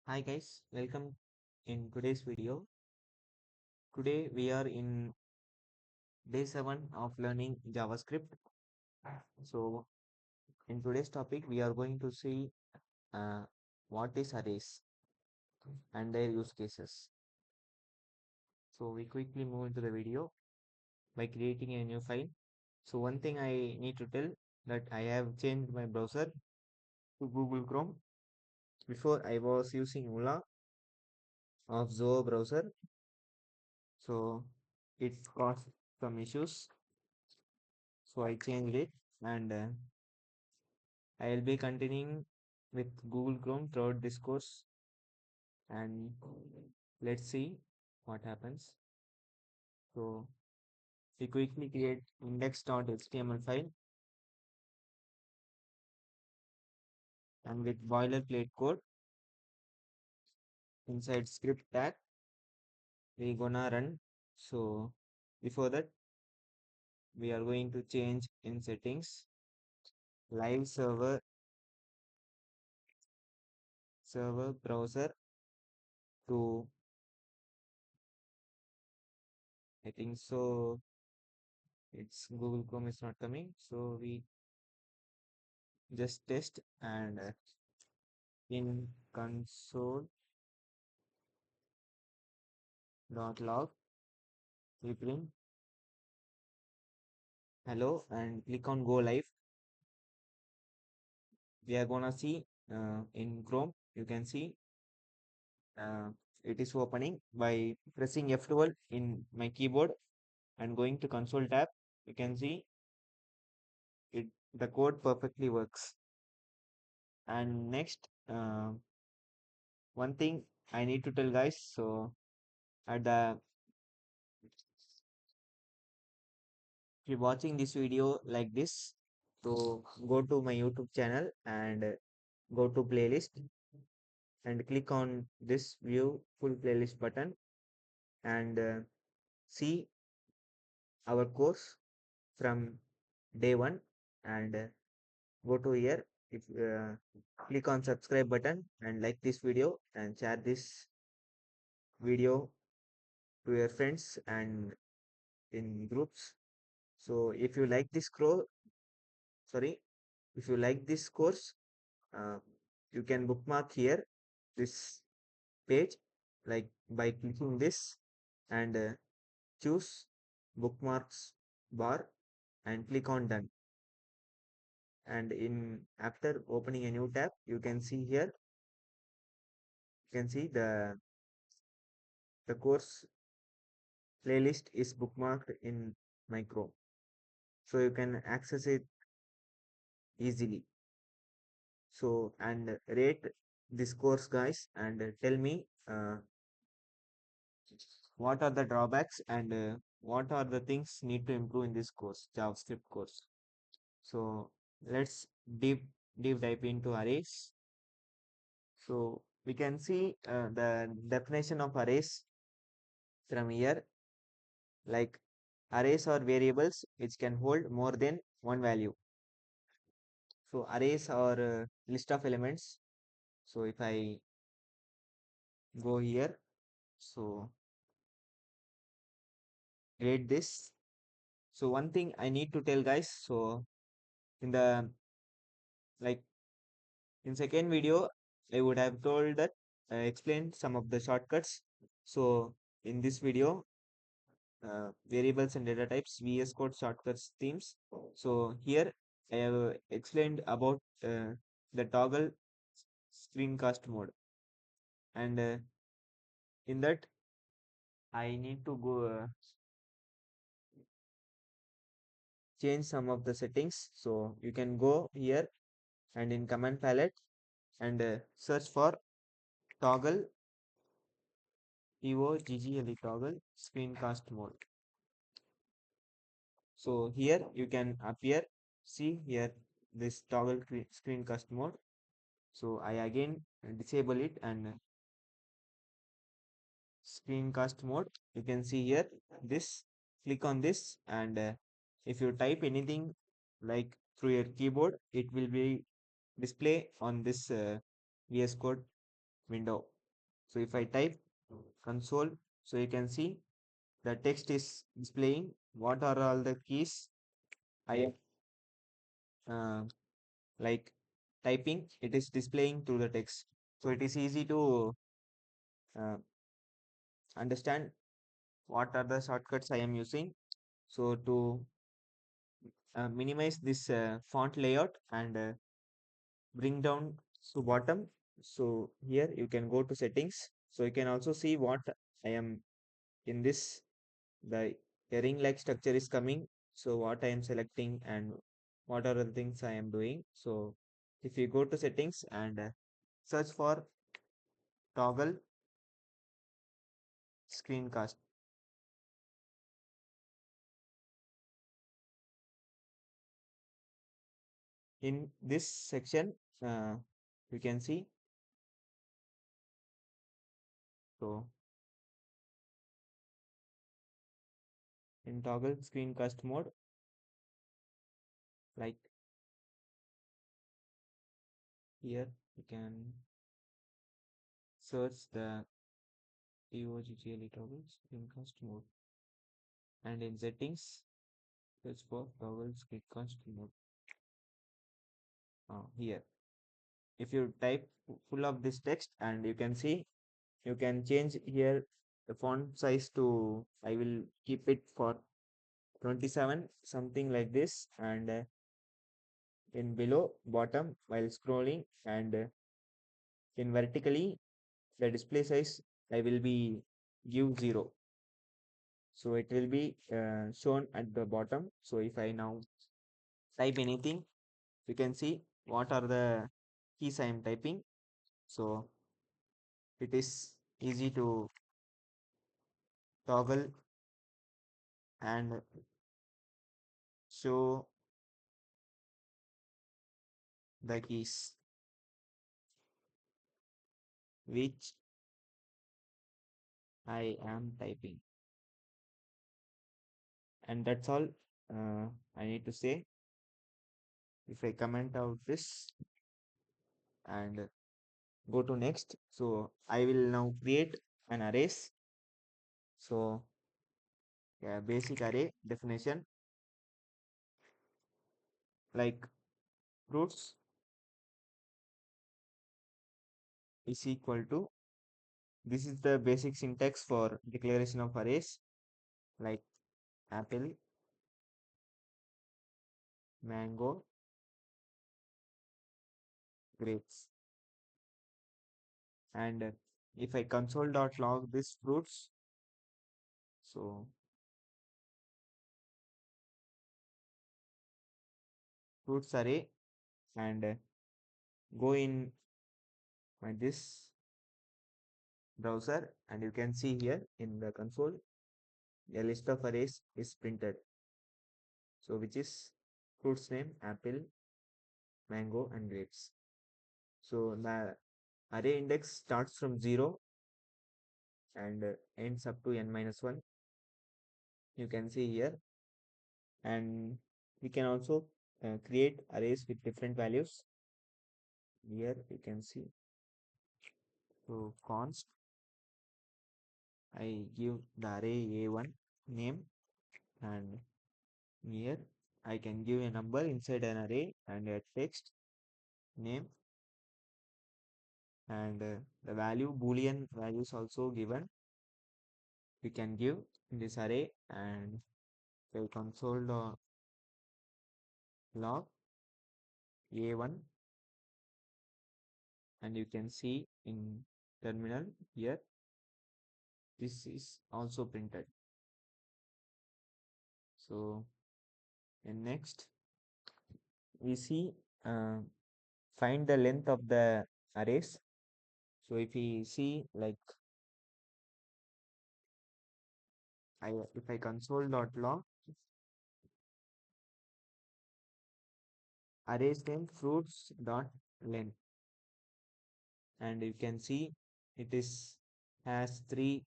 Hi guys, welcome in today's video. Today we are in day 7 of learning JavaScript. So in today's topic we are going to see uh, what is arrays and their use cases. So we quickly move into the video by creating a new file. So one thing I need to tell that I have changed my browser to Google Chrome. Before I was using Ula of Zoho browser. So it caused some issues. So I changed it and I will be continuing with Google Chrome throughout this course and let's see what happens. So we quickly create index.html file and with boilerplate code inside script tag we gonna run. So before that we are going to change in settings live server browser to I think so it's Google Chrome is not coming, so we just test and in console.log we print hello and click on go live. We are gonna see in Chrome you can see uh, it is opening by pressing F12 in my keyboard and going to console tab. You can see it the code perfectly works. And next one thing I need to tell guys, so at the if you're watching this video like this, so go to my YouTube channel and go to playlist and click on this view full playlist button and see our course from day 1 and go to here if click on subscribe button and like this video and share this video to your friends and in groups. So if you like this sorry, if you like this course, uh, you can bookmark here this page like by clicking this and choose bookmarks bar and click on done. And in after opening a new tab, you can see here, you can see the course playlist is bookmarked in my Chrome. So you can access it easily. So and rate this course guys and tell me what are the drawbacks and what are the things need to improve in this course, JavaScript course. So let's deep dive into arrays. So we can see the definition of arrays from here, like arrays are variables which can hold more than one value. So arrays are list of elements. So if I go here, so create this. So one thing I need to tell guys, so in the like in second video, I would have told that explain some of the shortcuts. So in this video, variables and data types, VS Code shortcuts themes. So here I have explained about the toggle screencast mode, and in that I need to go change some of the settings. So you can go here and in command palette and search for toggle toggle screencast mode. So here you can appear, see here this toggle screencast mode. So I again disable it and screencast mode. You can see here this, click on this and if you type anything like through your keyboard, it will be display on this VS Code window. So if I type console, so you can see the text is displaying what are all the keys I am uh, like typing. It is displaying through the text. So it is easy to uh, understand what are the shortcuts I am using. So to minimize this font layout and bring down to bottom. So here you can go to settings. So you can also see what I am in this, the ring like structure is coming. So what I am selecting and what are the things I am doing. So if you go to settings and search for toggle screencast, in this section uh, you can see, so in toggle screencast mode, like here you can search the EOGGLE toggle screencast mode, and in settings search for toggle screencast mode. Here if you type full of this text, and you can see you can change here the font size to, I will keep it for 27 something like this, and in below bottom while scrolling, and in vertically the display size I will be give 0, so it will be shown at the bottom. So if I now type anything, you can see what are the keys I am typing. So it is easy to toggle and show the keys which I am typing. And that's all I need to say. If I comment out this and go to next, so I will now create an arrays. So yeah, basic array definition, like fruits is equal to, this is the basic syntax for declaration of arrays, like apple, mango, grapes. And if I console.log this fruits, so fruits array, and go in my this browser, and you can see here in the console a list of arrays is printed, so which is fruits name apple, mango and grapes. So the array index starts from 0 and ends up to n minus 1, you can see here. And we can also create arrays with different values. Here you can see, so const, I give the array a1 name, and here I can give a number inside an array and a text name, and the value boolean values also given we can give in this array. And the console log a1, and you can see in terminal here this is also printed. So in next we see find the length of the arrays. So if we see, like if I console.log arrays name fruits dot length, and you can see it is has 3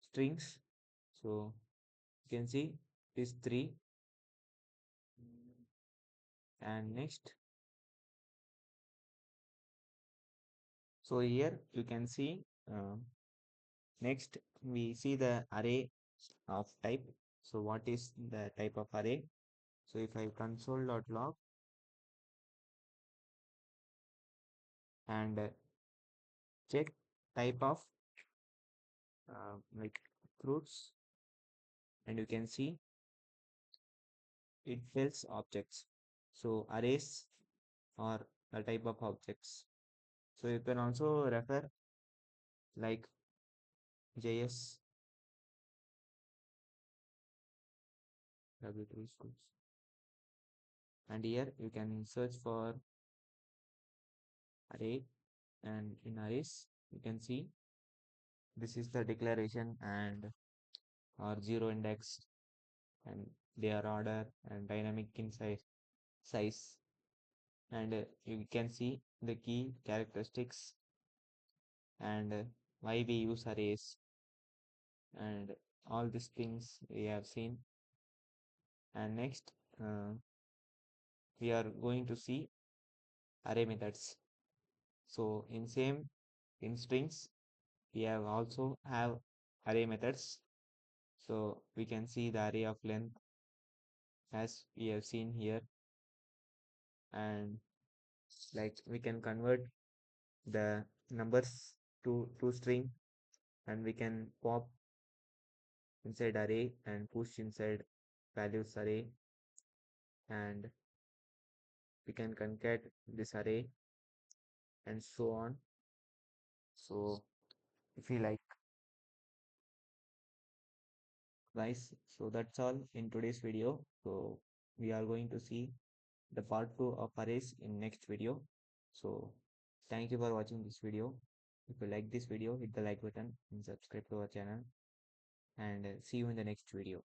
strings. So you can see it is 3. And next, so here you can see Uh, Next, we see the array of type. So what is the type of array? So if I console.log and check type of like fruits, and you can see it tells objects. So arrays are a type of objects. So you can also refer like JS w3 schools. And here you can search for array, and in arrays you can see this is the declaration and or zero index, and their order and dynamic in size, and you can see the key characteristics and why we use arrays, and all these things we have seen. And next, we are going to see array methods. So in strings we have also have array methods. So we can see the array of length as we have seen here, and like we can convert the numbers to string, and we can pop inside array and push inside values array, and we can concat this array and so on. So if you like, guys, so that's all in today's video. So we are going to see the part 2 of arrays in next video. So thank you for watching this video. If you like this video, hit the like button and subscribe to our channel, and see you in the next video.